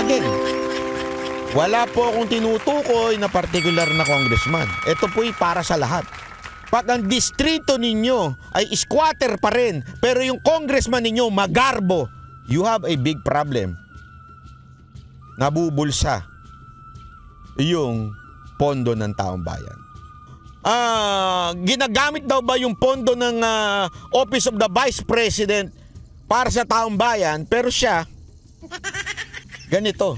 Again, wala po akong tinutukoy na particular na congressman. Ito po'y para sa lahat. Pag ang distrito ninyo ay squatter pa rin, pero yung congressman ninyo magarbo, you have a big problem. Nabubulsa yung pondo ng taong bayan. Ginagamit daw ba yung pondo ng Office of the Vice President para sa taong bayan, pero siya ganito.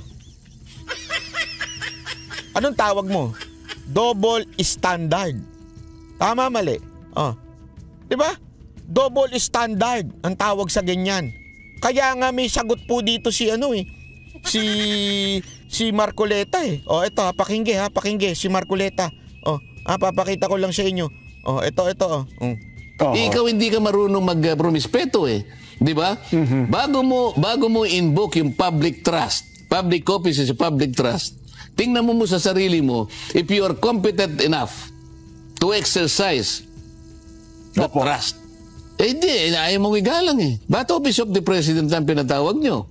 Anong tawag mo? Double standard. Tama, mali? Diba? Double standard ang tawag sa ganyan. Kaya nga may sagot po dito si si Marcoleta eh. Ito, pakingge si Marcoleta. Papakita ko lang sa inyo. Ito. Ikaw hindi ka marunong mag-promispeto eh. 'Di ba? Bago mo invoke yung public trust, public office is a public trust. Tingnan mo sa sarili mo if you are competent enough to exercise that trust. Hindi, ayaw mong igalang eh. Ba't Office of the President ang pinatawag nyo?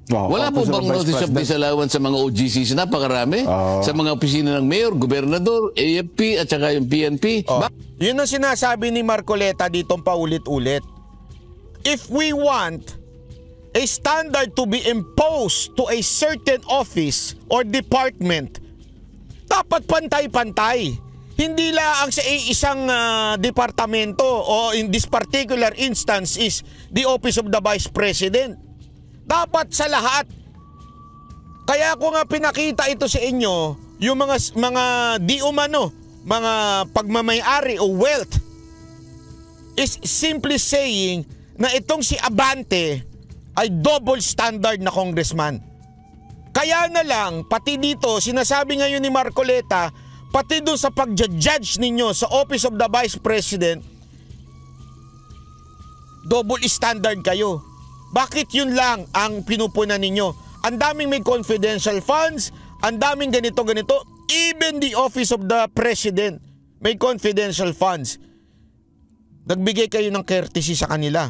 Wala po bang notice of disallowance sa mga OGCs? Napakarami. Sa mga opisina ng mayor, gobernador, AFP at saka yung PNP. Yun ang sinasabi ni Marcoleta ditong paulit-ulit. If we want a standard to be imposed to a certain office or department, dapat pantay-pantay. Hindi lang sa isang departamento o in this particular instance is the Office of the Vice President. Dapat sa lahat. Kaya ko nga pinakita ito sa inyo, yung mga di umano, mga pagmamay-ari o wealth is simply saying na itong si Abante ay double standard na congressman. Kaya na lang, pati dito, sinasabi ngayon ni Marcoleta, pati doon sa pag-judge ninyo sa Office of the Vice President, double standard kayo. Bakit yun lang ang pinupunan ninyo? Ang daming may confidential funds, ang daming ganito. Even the Office of the President may confidential funds. Nagbigay kayo ng courtesy sa kanila.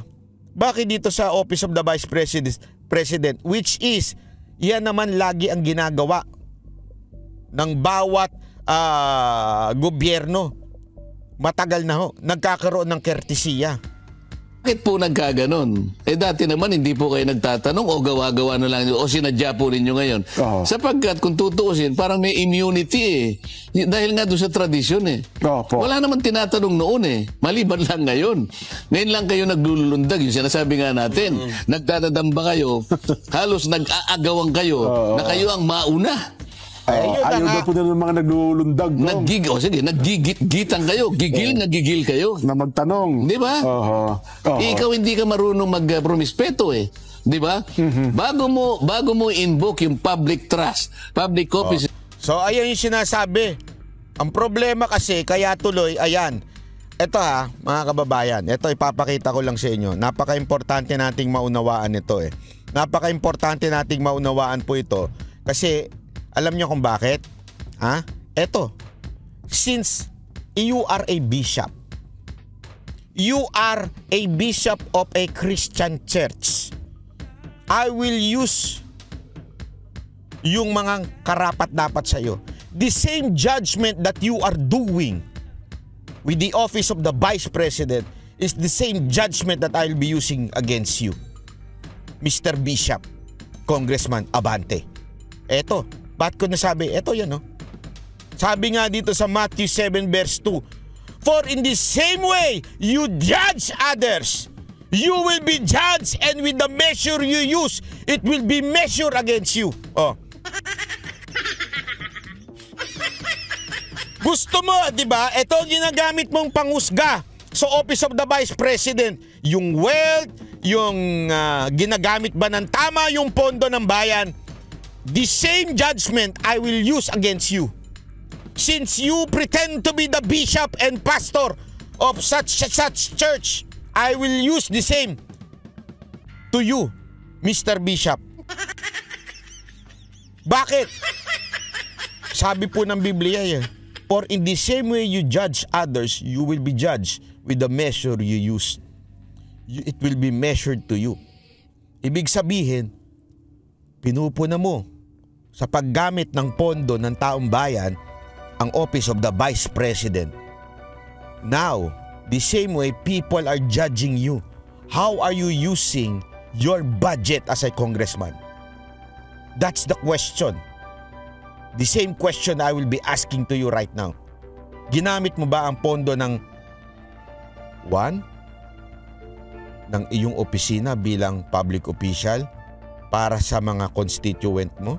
Bakit dito sa Office of the Vice President, which is, yan naman lagi ang ginagawa ng bawat gobyerno. Matagal na ho, nagkakaroon ng courtesya. Bakit po nagkaganon? Dati naman hindi po kayo nagtatanong o gawa-gawa na lang o sinadya po ninyo ngayon. Sapagkat kung tutuusin, parang may immunity eh. Dahil nga doon sa tradisyon eh. Wala naman tinatanong noon eh. Maliban lang ngayon. Ngayon lang kayo naglulundag. Yung sinasabi nga natin, nagdadadamba kayo, halos nag-aagawan kayo na kayo ang mauna. Ayaw daw po nila ng mga naglulundag. Naggigit-gitan kayo. Gigil kayo. Na magtanong. Di ba? Ikaw hindi ka marunong mag-promispeto eh. Di ba? Bago mo invoke yung public trust, public office. So, ayan yung sinasabi. Ang problema kasi, kaya tuloy, ayan. Ito mga kababayan. Ito, ipapakita ko lang sa inyo. Napaka-importante nating maunawaan ito eh. Napaka-importante nating maunawaan po ito. Kasi, alam niyo kung bakit? Eto, since you are a bishop of a Christian church, I will use yung mga karapat-dapat sa iyo. The same judgment that you are doing with the office of the Vice President is the same judgment that I'll be using against you, Mr. Bishop, Congressman Abante. Eto, ba't ko nasabi? Eto yan, no? Sabi nga dito sa Matthew 7 verse 2, for in the same way you judge others, you will be judged, and with the measure you use, it will be measured against you. Gusto mo, di ba? Ito ang ginagamit mong panghusga sa Office of the Vice President. Yung wealth, yung ginagamit ba ng tama yung pondo ng bayan, the same judgment I will use against you. Since you pretend to be the bishop and pastor of such church, I will use the same to you, Mr. Bishop. Bakit? Sabi po ng Biblia for in the same way you judge others, you will be judged with the measure you use. It will be measured to you. Ibig sabihin, pinupuna mo sa paggamit ng pondo ng taong bayan ang Office of the Vice President. Now, the same way people are judging you. How are you using your budget as a congressman? That's the question. The same question I will be asking to you right now. Ginamit mo ba ang pondo ng ng iyong opisina bilang public official para sa mga constituent mo?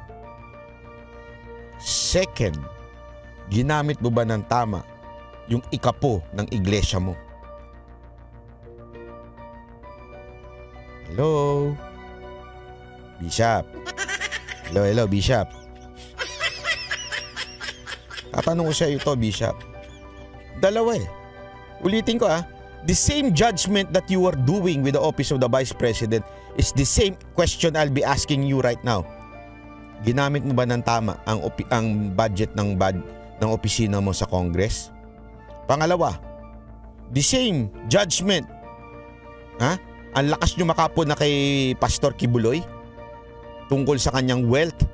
Second, ginamit mo ba ng tama yung ikapo ng iglesia mo? Hello? Bishop? Hello, Bishop? Tatanong ko sa iyo ito, Bishop. Dalawa eh. Ulitin ko the same judgment that you are doing with the Office of the Vice President is the same question I'll be asking you right now. Ginamit mo ba ng tama ang budget ng opisina mo sa Congress? Pangalawa, the same judgment. Ang lakas nyo makapo na kay Pastor Kibuloy tungkol sa kanyang wealth.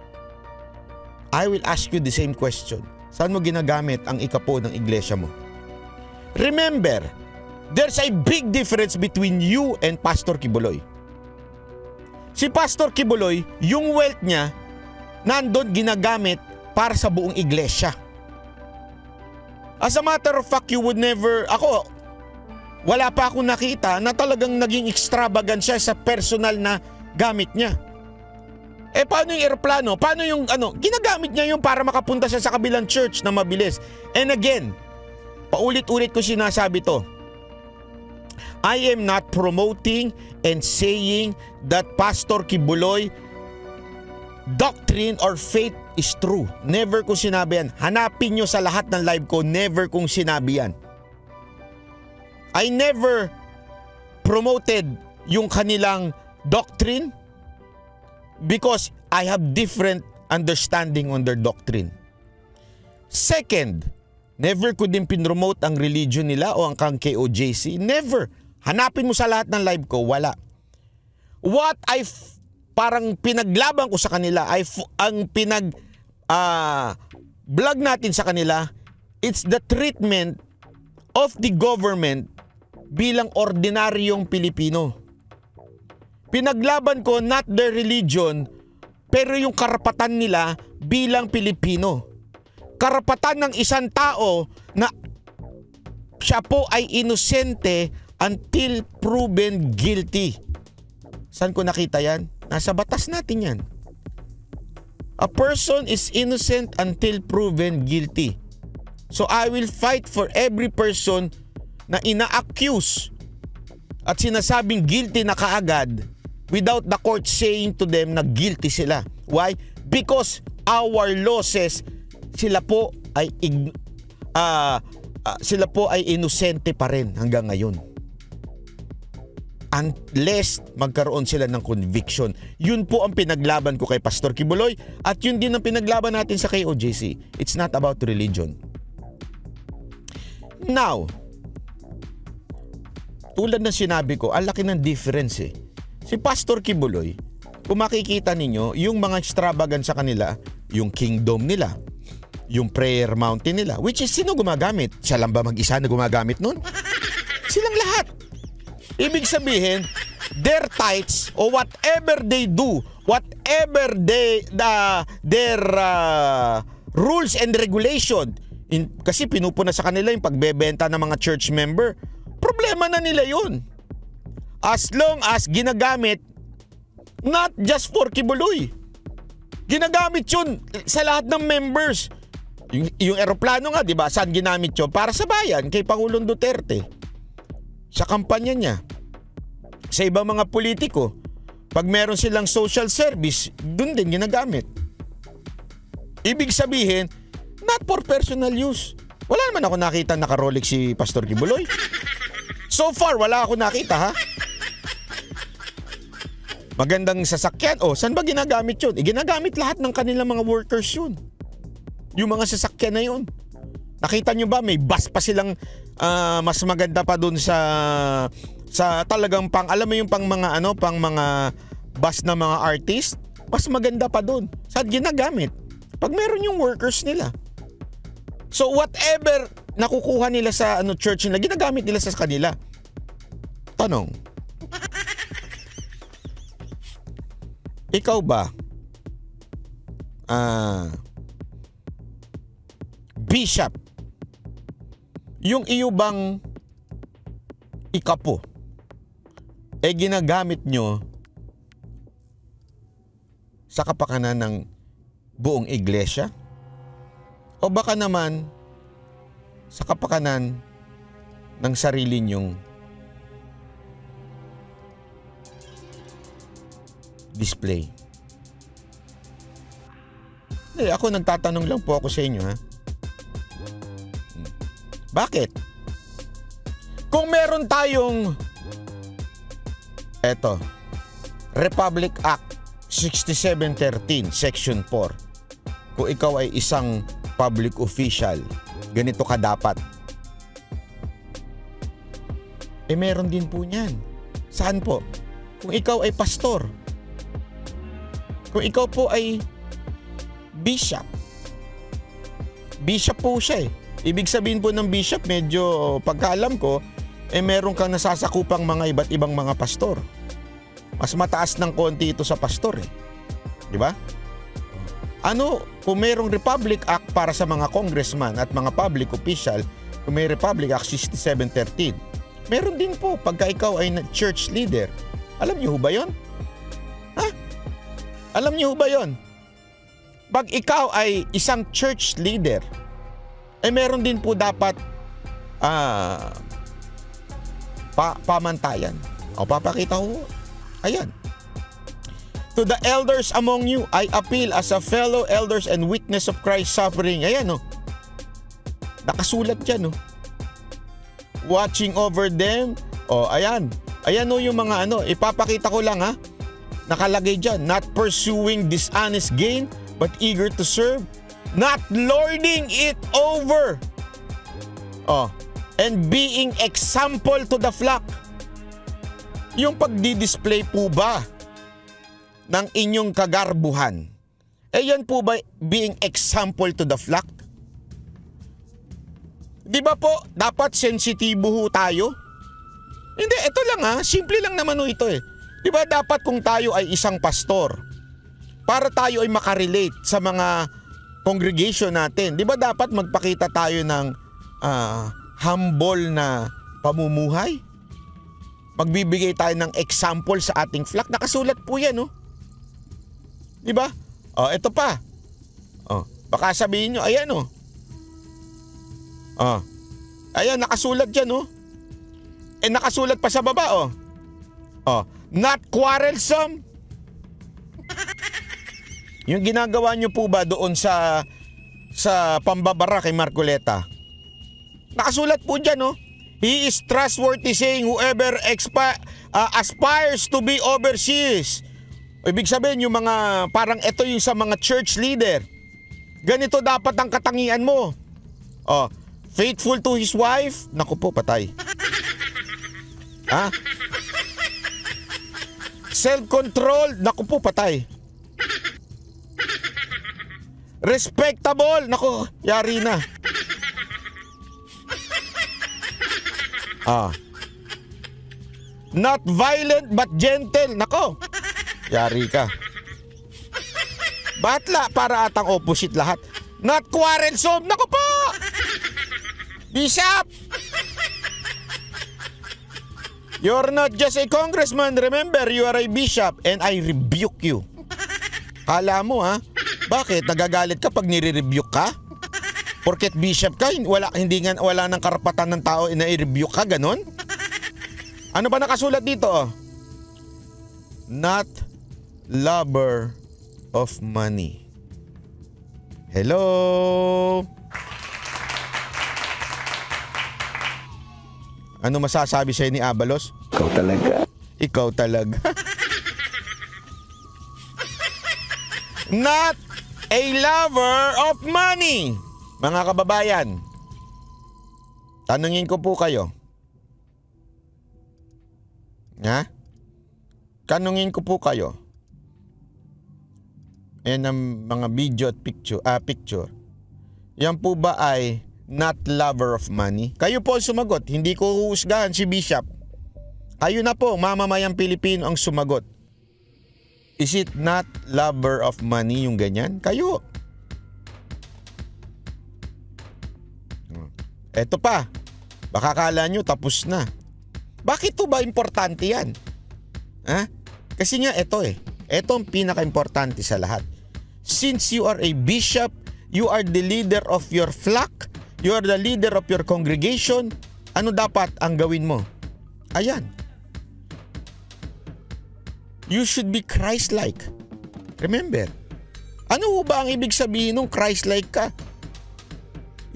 I will ask you the same question. Saan mo ginagamit ang ikapo ng iglesia mo? Remember, there's a big difference between you and Pastor Kibuloy. Si Pastor Kibuloy, yung wealth niya, nandun ginagamit para sa buong iglesia. As a matter of fact, you would never, wala pa akong nakita na talagang naging extravagant siya sa personal na gamit niya. Paano yung aeroplano? Paano yung ginagamit niya yung para makapunta siya sa kabilang church na mabilis. And again, paulit-ulit ko sinasabi to. I am not promoting and saying that Pastor Kibuloy doctrine or faith is true. Never kong sinabi yan. Hanapin nyo sa lahat ng live ko, never kong sinabi yan. I never promoted yung kanilang doctrine because I have different understanding on their doctrine. Second, never ko din pinromote ang religion nila o ang KOJC. Never. Hanapin mo sa lahat ng live ko, wala. What parang pinaglaban ko sa kanila ay ang vlog natin sa kanila, it's the treatment of the government bilang ordinaryong Pilipino. Pinaglaban ko not their religion, pero yung karapatan nila bilang Pilipino. Karapatan ng isang tao na siya po ay inosente until proven guilty. Saan ko nakita yan? Nasa batas natin yan. A person is innocent until proven guilty. So I will fight for every person na ina-accuse at sinasabing guilty na kaagad without the court saying to them na guilty sila. Why? Because our law says sila po ay inosente pa rin hanggang ngayon. Unless magkaroon sila ng conviction. Yun po ang pinaglaban ko kay Pastor Kibuloy at yun din ang pinaglaban natin sa KOJC. It's not about religion. Now, tulad ng sinabi ko, ang laki ng difference eh. Si Pastor Kibuloy, kung makikita ninyo, yung mga extravagant sa kanila, yung kingdom nila, yung prayer mountain nila, which is sino gumagamit? Siya lang ba mag-isa na gumagamit nun? Silang lahat. Ibig sabihin, their tithes o whatever they do, whatever their rules and regulation, kasi pinupuna sa kanila yung pagbebenta ng mga church member, problema na nila yun. As long as ginagamit, not just for Kibuloy, ginagamit yun sa lahat ng members. Yung eroplano nga, di ba? Saan ginamit yun? Para sa bayan, kay Pangulong Duterte. Sa kampanya niya. Sa ibang mga politiko, pag meron silang social service, dun din ginagamit. Ibig sabihin, not for personal use. Wala naman ako nakita naka-Rolex si Pastor Kibuloy. So far, wala ako nakita, ha? Magandang sasakyan. Saan ba ginagamit yun? Ginagamit lahat ng kanilang mga workers yun. Yung mga sasakyan na yun. Nakita nyo ba? May bus pa silang mas maganda pa dun sa talagang alam mo yung pang mga bus na mga artist? Mas maganda pa dun. Saan ginagamit? Pag meron yung workers nila. So whatever nakukuha nila sa church nila, ginagamit nila sa kanila. Tanong. Ikaw ba, bishop, yung iyo bang ikapo, ginagamit nyo sa kapakanan ng buong iglesia? O baka naman sa kapakanan ng sarili nyong display? Ako nagtatanong lang po ako sa inyo, ha? Bakit? Kung meron tayong Republic Act 6713 Section 4, kung ikaw ay isang public official, ganito ka dapat. Meron din po niyan. Saan po? Kung ikaw ay pastor, kung ikaw po ay bishop po siya. Ibig sabihin po ng bishop, medyo pagkaalam ko, meron kang nasasakupang mga iba't ibang mga pastor. Mas mataas ng konti ito sa pastor, di ba? Kung mayroong Republic Act para sa mga congressman at mga public official, kung may Republic Act 6713, meron din po pagka ikaw ay church leader. Alam niyo ba yon? Alam niyo ba yon? Pag ikaw ay isang church leader, meron din po dapat pamantayan. Papakita ko. Ayan. To the elders among you, I appeal as a fellow elders and witness of Christ's suffering. Ayan, nakasulat dyan, watching over them. Ayan. Ayan yung mga ipapakita ko lang, ha. Nakalagay dyan, not pursuing dishonest gain, but eager to serve, not lording it over, and being example to the flock. Yung pagdi-display po ba ng inyong kagarbuhan, yan po ba being example to the flock? Di ba po, dapat sensitibo ho tayo? Hindi, ito lang, simple lang naman ito, Di ba dapat kung tayo ay isang pastor, para tayo ay makarelate sa mga congregation natin, di ba dapat magpakita tayo ng humble na pamumuhay? Magbibigay tayo ng example sa ating flock. Nakasulat po yan, di ba? Ito pa. Baka sabihin nyo, ayan, ayan, nakasulat dyan, nakasulat pa sa baba, not quarrelsome. Yung ginagawa nyo po ba doon sa pambabara kay Marcoleta? Nakasulat po dyan, He is trustworthy, saying whoever aspires to be overseers. Ibig sabihin yung mga, parang ito yung sa mga church leader. Ganito dapat ang katangian mo. Faithful to his wife. Naku po, patay. Self-control. Naku po, patay. Respectable. Naku, yari na. Not violent but gentle. Nako, yari ka. Batla, para atang opposite lahat. Not quarrelsome. Nako po, Bishop, you're not just a congressman. Remember, you are a bishop and I rebuke you. Hala mo, bakit nagagalit ka pag nire-rebuke ka? Porket bishop ka, wala nang karapatan ng tao na i-rebuke ka, ganon? Ano ba nakasulat dito? Not lover of money. Hello? Ano masasabi sa'yo ni Abalos? Ikaw talaga. Ikaw talaga. Not a lover of money. Mga kababayan, tanungin ko po kayo. Tanungin ko po kayo. Ayan ang mga video at picture. Yan po ba ay not lover of money? Kayo po ang sumagot. Hindi ko huhusgahan si Bishop. Kayo na po, mamamayang Pilipino ang sumagot. Is it not lover of money yung ganyan? Kayo. Eto pa. Baka kala nyo tapos na. Bakit to ba importante yan? Ha? Kasi nga ito Ito ang pinaka-importante sa lahat. Since you are a bishop, you are the leader of your flock, you are the leader of your congregation, ano dapat ang gawin mo? Ayan. You should be Christ-like. Remember, ano ba ang ibig sabihin ng Christ-like ka?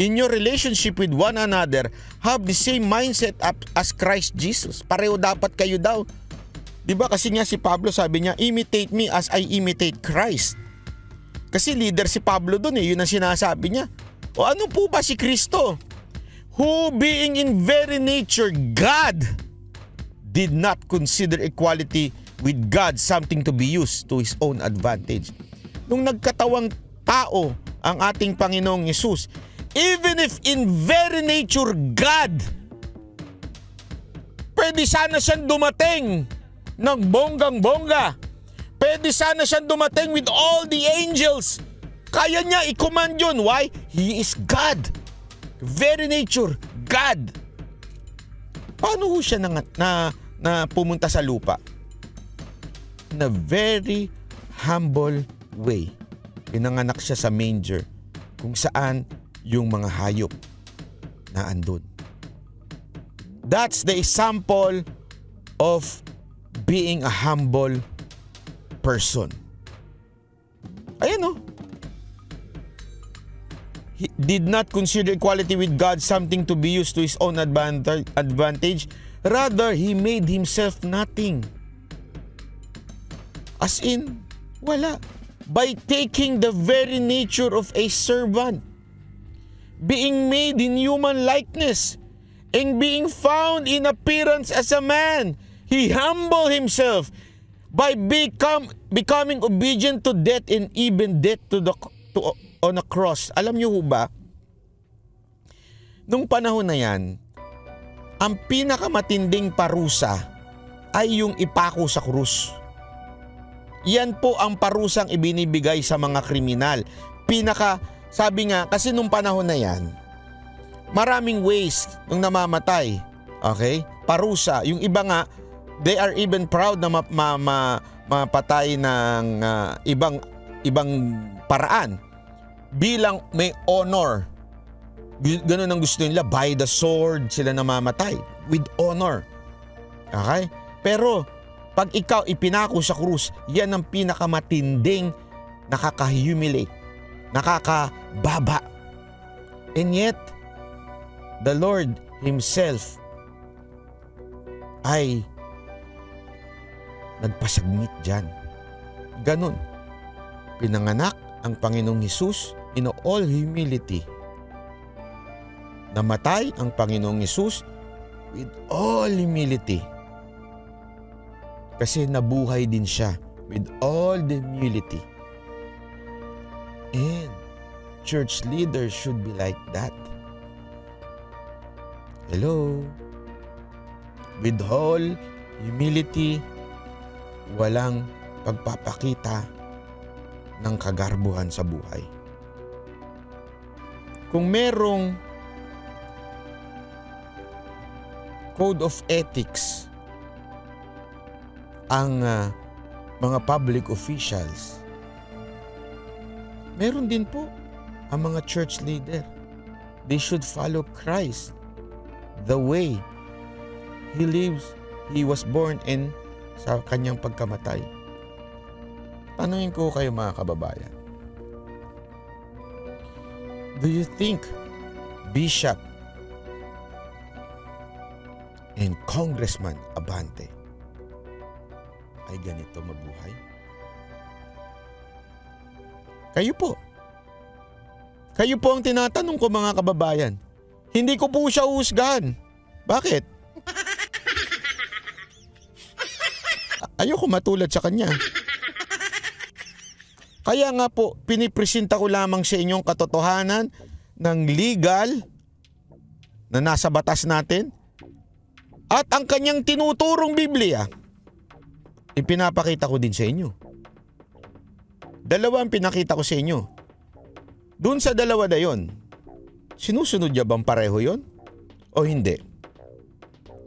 In your relationship with one another, have the same mindset as Christ Jesus. Pareho dapat kayo daw. Diba kasi nga si Pablo sabi niya, imitate me as I imitate Christ. Kasi leader si Pablo dun yun ang sinasabi niya. O ano po ba si Kristo? Who being in very nature God, did not consider equality with God something to be used to His own advantage. Nung nagkatawang tao ang ating Panginoong Yesus, even if in very nature God, pwede sana siyang dumating ng bonggang-bongga. Pwede sana siyang dumating with all the angels. Kaya niya i-command yun. Why? He is God. Very nature, God. Paano ho siya na pumunta sa lupa? In a very humble way. Pinanganak siya sa manger kung saan yung mga hayop na andun. That's the example of being a humble person. Ayan He did not consider equality with God something to be used to his own advantage. Rather, he made himself nothing. As in, wala. By taking the very nature of a servant, being made in human likeness, and being found in appearance as a man, he humbled himself by becoming obedient to death and even death on a cross. Alam niyo ho ba, nung panahon na yan, ang pinakamatinding parusa ay yung ipako sa krus. Yan po ang parusang ibinibigay sa mga kriminal. Sabi nga, kasi nung panahon na yan, maraming ways nung namamatay. Okay? Parusa. Yung iba nga, they are even proud na mapatay ng ibang paraan. Bilang may honor. Ganun ang gusto nila. By the sword sila namamatay. With honor. Okay? Pero pag ikaw ipinako sa krus, yan ang pinakamatinding nakaka-humiliate, nakakababa. And yet, the Lord Himself ay nagpasagmit dyan. Ganun. Pinanganak ang Panginoong Hesus in all humility. Namatay ang Panginoong Hesus with all humility. Kasi nabuhay din siya with all the humility. And church leaders should be like that. Hello? With all humility, walang pagpapakita ng kagarbuhan sa buhay. Kung merong code of ethics ang mga public officials, meron din po ang mga church leader. They should follow Christ, the way He lives, He was born in sa kanyang pagkamatay. Tanungin ko kayo mga kababayan. Do you think Bishop and Congressman Abante ay ganito mabuhay? Kayo po. Kayo po ang tinatanong ko mga kababayan. Hindi ko po siya uhusgahan. Bakit? Ayoko matulad sa kanya. Kaya nga po, pinipresenta ko lamang sa inyong katotohanan ng legal na nasa batas natin at ang kanyang tinuturong Biblia, ipinapakita ko din sa inyo. Dalawa ang pinakita ko sa inyo. Doon sa dalawa na yon, sinusunod niya bang pareho yon? O hindi?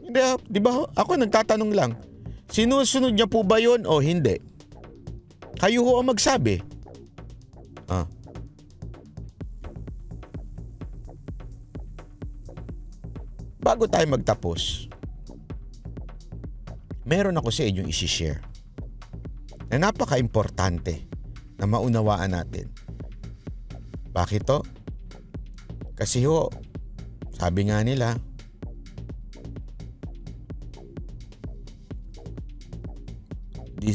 Hindi, di ba? Ako nagtatanong lang. Sinusunod niya po ba yon o hindi? Kayo ho ang magsabi. Bago tayo magtapos, meron ako sa inyong isi-share na napaka-importante na maunawaan natin. Bakit to? Kasi ho, sabi nga nila,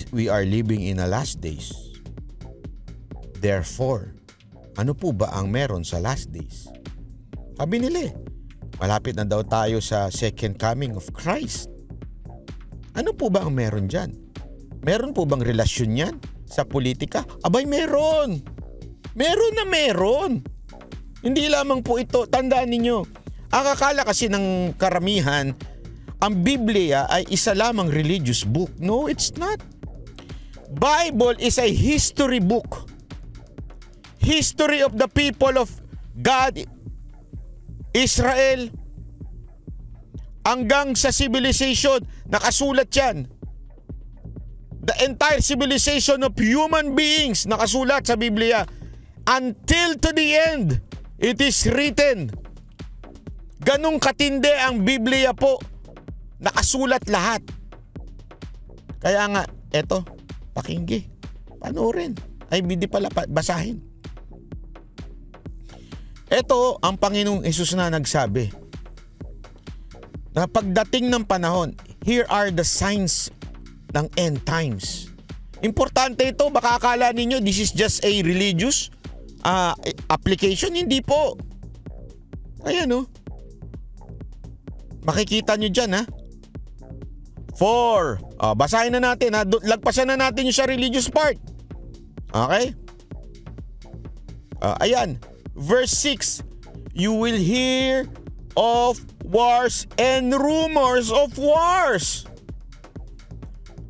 we are living in the last days. Therefore, ano po ba ang meron sa last days? Sabi nila malapit na daw tayo sa second coming of Christ. Ano po ba ang meron dyan? Meron po bang relasyon yan sa politika? Abay, meron! Meron na meron! Hindi lamang po ito, tandaan ninyo, ang akala kasi ng karamihan, ang Biblia ay isa lamang religious book. No, it's not. Bible is a history book. History of the people of God, Israel, hanggang sa civilization, nakasulat yan. The entire civilization of human beings, nakasulat sa Biblia. Until to the end, it is written. Ganong katindi ang Biblia po. Nakasulat lahat. Kaya nga, eto, pakinggi, panoorin. Ay, hindi pala basahin. Ito ang Panginoong Hesus na nagsabi na pagdating ng panahon, here are the signs ng end times. Importante ito, baka akala ninyo this is just a religious application. Hindi po. Ayan o. Makikita nyo dyan ha. 4. Basahin na natin ha. Lagpasan na natin yung sa religious part. Okay? Ayan. Verse 6, you will hear of wars and rumors of wars.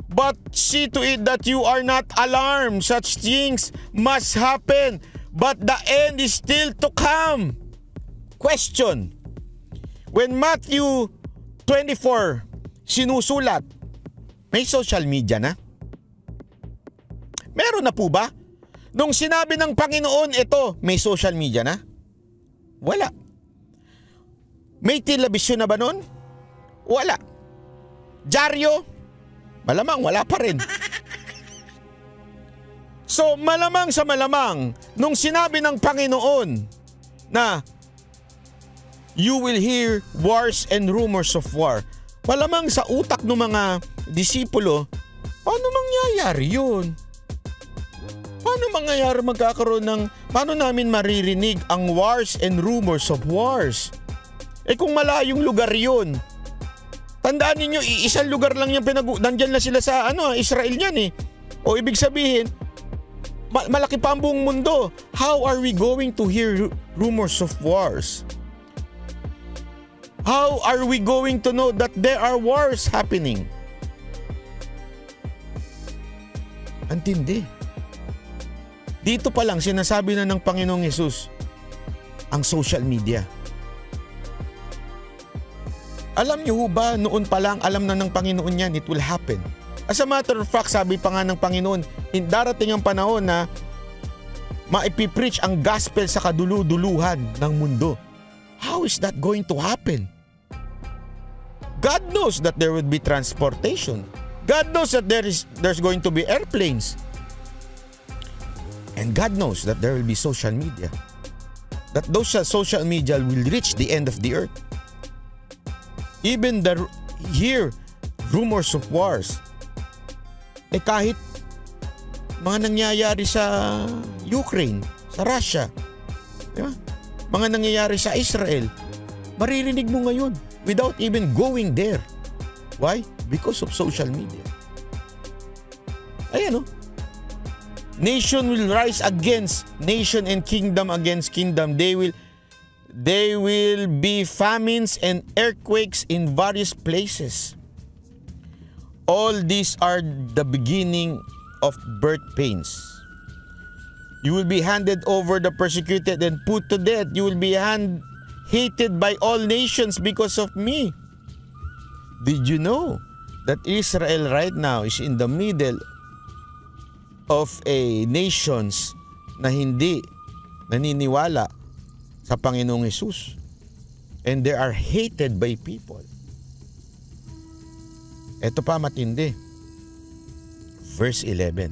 But see to it that you are not alarmed. Such things must happen, but the end is still to come. Question. When Matthew 24 sinusulat, may social media na? Meron na po ba? Nung sinabi ng Panginoon ito, may social media na? Wala. May telebisyon na ba nun? Wala. Dyaryo? Malamang wala pa rin. So malamang sa malamang, nung sinabi ng Panginoon na you will hear wars and rumors of war, malamang sa utak ng mga disipulo, paano mangyayari yun? Paano mangyayari magkakaroon ng, paano namin maririnig ang wars and rumors of wars? Kung malayong lugar yun, tandaan ninyo, isang lugar lang yung nandyan na sila sa Israel yan O ibig sabihin, malaki pa ang buong mundo. How are we going to hear rumors of wars? How are we going to know that there are wars happening? Antindi. Dito pa lang sinasabi na ng Panginoong Hesus ang social media. Alam niyo ba, noon pa lang alam na ng Panginoon yan, it will happen. As a matter of fact, sabi pa nga ng Panginoon, darating ang panahon na maipipreach ang gospel sa kaduluduluhan ng mundo. How is that going to happen? God knows that there would be transportation. God knows that there's going to be airplanes. And God knows that there will be social media. That those social media will reach the end of the earth. Even hear rumors of wars. Kahit mga nangyayari sa Ukraine, sa Russia, di ba? Mga nangyayari sa Israel, maririnig mo ngayon without even going there. Why? Because of social media. Ayan Nation will rise against nation and kingdom against kingdom. They will be famines and earthquakes in various places. All these are the beginning of birth pains. You will be handed over the persecuted and put to death. You will be hated by all nations because of me. Did you know that Israel right now is in the middle of a nations na hindi naniniwala sa Panginoong Hesus? And they are hated by people. Ito pa matindi. Verse 11.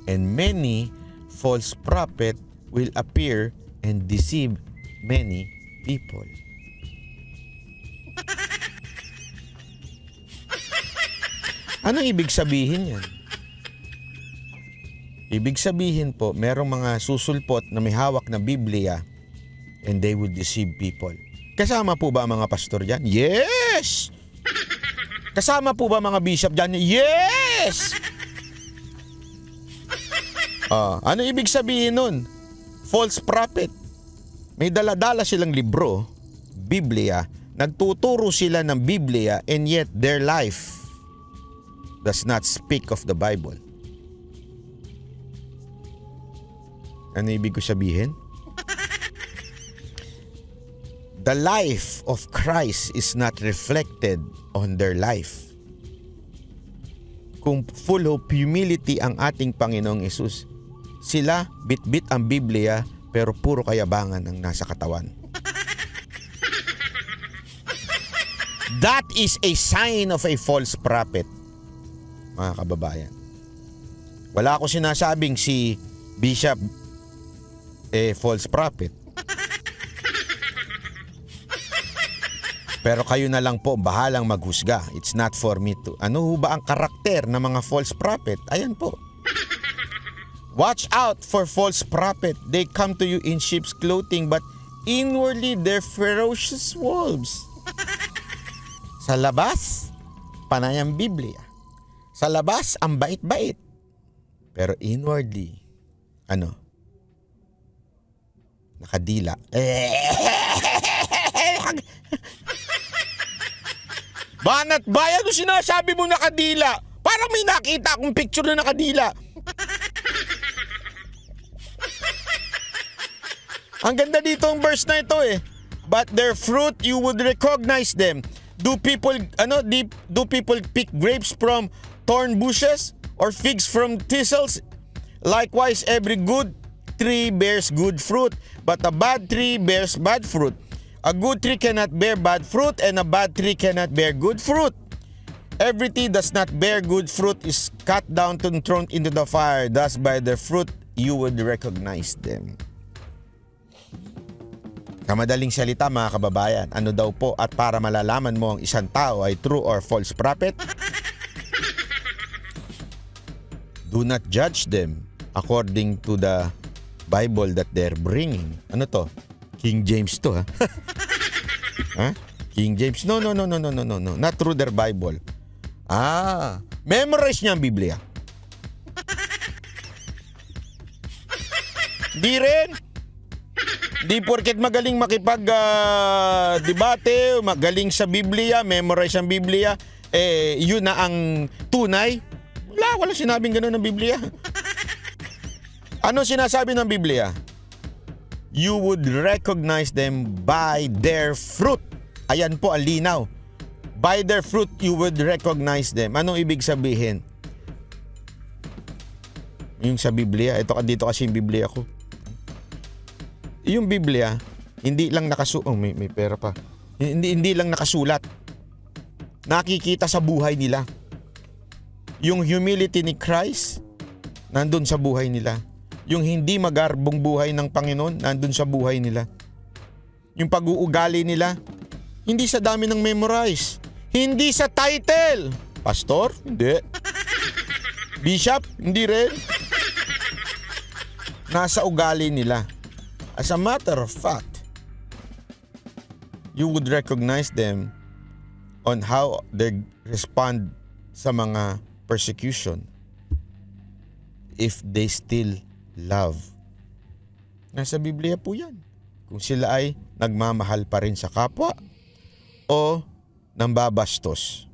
And many false prophets will appear and deceive many people. Ano ibig sabihin yan? Ibig sabihin po, merong mga susulpot na may hawak na Biblia and they will deceive people. Kasama po ba ang mga pastor dyan? Yes! Kasama po ba mga bishop dyan? Yes! Ano ibig sabihin nun? False prophet. May daladala silang libro, Biblia, nagtuturo sila ng Biblia and yet their life does not speak of the Bible. Ano ibig ko sabihin? The life of Christ is not reflected on their life. Kung full of humility ang ating Panginoong Hesus, sila bit-bit ang Biblia pero puro kayabangan ang nasa katawan. That is a sign of a false prophet, mga kababayan. Wala ako sinasabing si Bishop false prophet. Pero kayo na lang po bahalang maghusga. It's not for me to. Ano ho ba ang karakter ng mga false prophet? Ayan po. Watch out for false prophet. They come to you in sheep's clothing but inwardly they're ferocious wolves. Sa labas, panay ang Biblia. Sa labas, ang bait-bait. Pero inwardly, nakadila. Banat bayan, sinasabi mo nakadila? Parang may nakita akong picture na nakadila. Ang ganda dito ang verse na ito eh. But their fruit you would recognize them. Do people pick grapes from thorn bushes or figs from thistles? Likewise, every good tree bears good fruit, but a bad tree bears bad fruit. A good tree cannot bear bad fruit, and a bad tree cannot bear good fruit. Every tree does not bear good fruit is cut down and thrown into the fire. Thus by their fruit you would recognize them. Sa madaling salita mga kababayan, ano daw po at para malalaman mo ang isang tao ay true or false prophet? Do not judge them according to the Bible that they're bringing. Ano to? King James to ha? Huh? King James? No. Not through their Bible. Memorize niya ang Biblia. Di rin. Di porket magaling makipag-debate, magaling sa Biblia, memorize ang Biblia, yun na ang tunay. Wala sinabing gano'n ng Biblia. Ano sinasabi ng Biblia? You would recognize them by their fruit. Ayan po ang linaw. By their fruit, you would recognize them. Anong ibig sabihin? Yung sa Biblia, dito kasi yung Biblia ko. Yung Biblia, hindi lang may pera pa. Hindi lang nakasulat. Nakikita sa buhay nila. Yung humility ni Christ, nandun sa buhay nila. Yung hindi magarbong buhay ng Panginoon, nandun sa buhay nila. Yung pag-uugali nila, hindi sa dami ng memorize. Hindi sa title. Pastor? Hindi. Bishop? Hindi rin. Nasa ugali nila. As a matter of fact, you would recognize them on how they respond sa mga persecution. if they still love. Nasa Biblia po yan. Kung sila ay nagmamahal pa rin sa kapwa o nambabastos.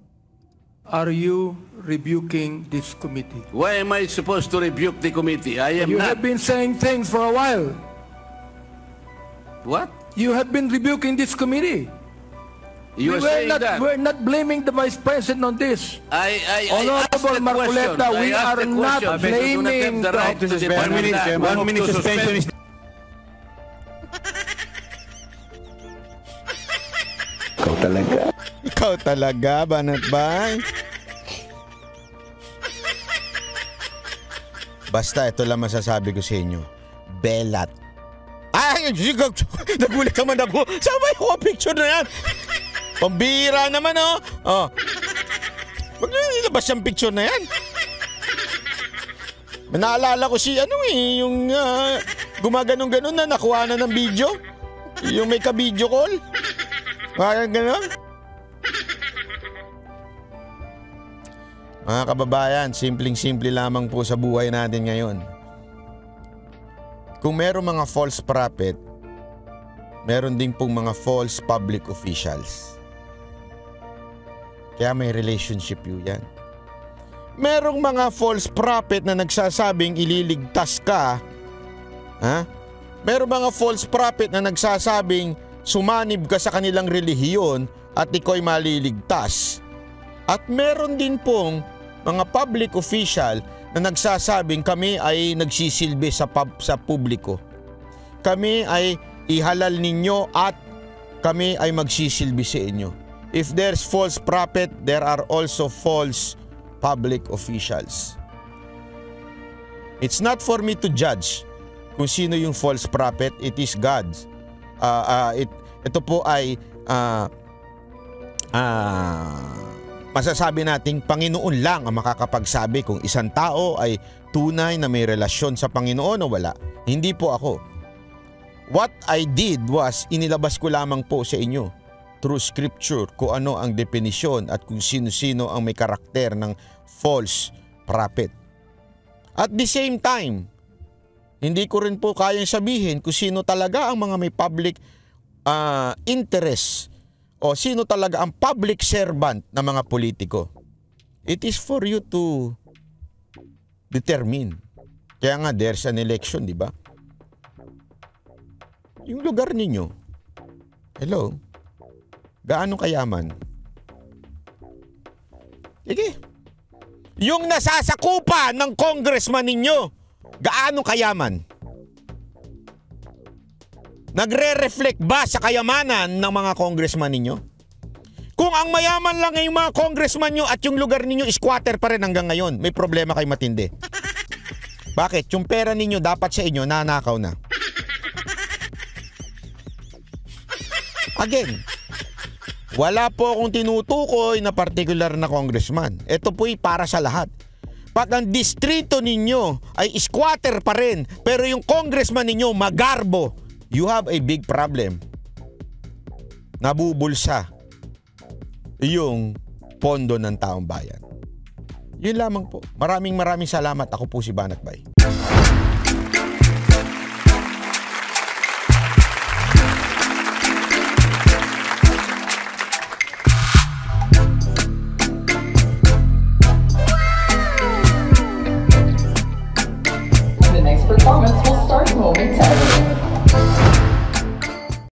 Are you rebuking this committee? Why am I supposed to rebuke the committee? I am You not. have been saying things for a while. What? You have been rebuking this committee. You are saying that. We're not blaming the Vice President on this. I asked Honorable the Marcoleta, question. we I asked are the not question. You do not have blaming the right to demand that. One minute suspension is... Ikaw talaga, Banat Bay. Basta ito lang masasabi ko sa inyo. Belat. Ay, nagulat ka man ako. Sabay ko ang picture na yan. Pambira naman, oh. Oh. Huwag nyo ilabas yung picture na yan. Naalala ko si yung gumaganong-ganon na nakuha na ng video. Yung may ka-video call. Parang gano'n. Mga kababayan, simpleng-simple lamang po sa buhay natin ngayon. Kung meron mga false prophet, meron din pong mga false public officials. Kaya may relationship yun yan. Merong mga false prophet na nagsasabing ililigtas ka. Ha? Merong mga false prophet na nagsasabing sumanib ka sa kanilang relihiyon at ikaw ay maliligtas. At meron din pong mga public official na nagsasabing kami ay nagsisilbi sa publiko. Kami ay ihalal ninyo at kami ay magsisilbi sa inyo. If there's false prophet, there are also false public officials. It's not for me to judge kung sino yung false prophet. It is God's. Ito po ay masasabi nating Panginoon lang ang makakapagsabi kung isang tao ay tunay na may relasyon sa Panginoon o wala. Hindi po ako. What I did was inilabas ko lamang po sa inyo through scripture kung ano ang definisyon at kung sino-sino ang may karakter ng false prophet. At the same time, hindi ko rin po kayang sabihin kung sino talaga ang mga may public interest o sino talaga ang public servant na mga politiko. It is for you to determine. Kaya nga there's an election, di ba? Yung lugar ninyo, hello, gaano kayaman? Sige. Yung nasasakupan ng congressman ninyo, gaano kayaman? Nagre-reflect ba sa kayamanan ng mga congressman ninyo? Kung ang mayaman lang ay yung mga congressman nyo at yung lugar ninyo squatter pa rin hanggang ngayon, may problema kayo matindi. Bakit? Yung pera ninyo dapat sa inyo, nanakaw na. Again, wala po akong tinutukoy na particular na congressman. Ito po'y para sa lahat. Pag ang distrito ninyo ay squatter pa rin, pero yung congressman ninyo magarbo, you have a big problem. Nabubulsa yung pondo ng taong bayan. Yun lamang po. Maraming salamat. Ako po si Banat Bay.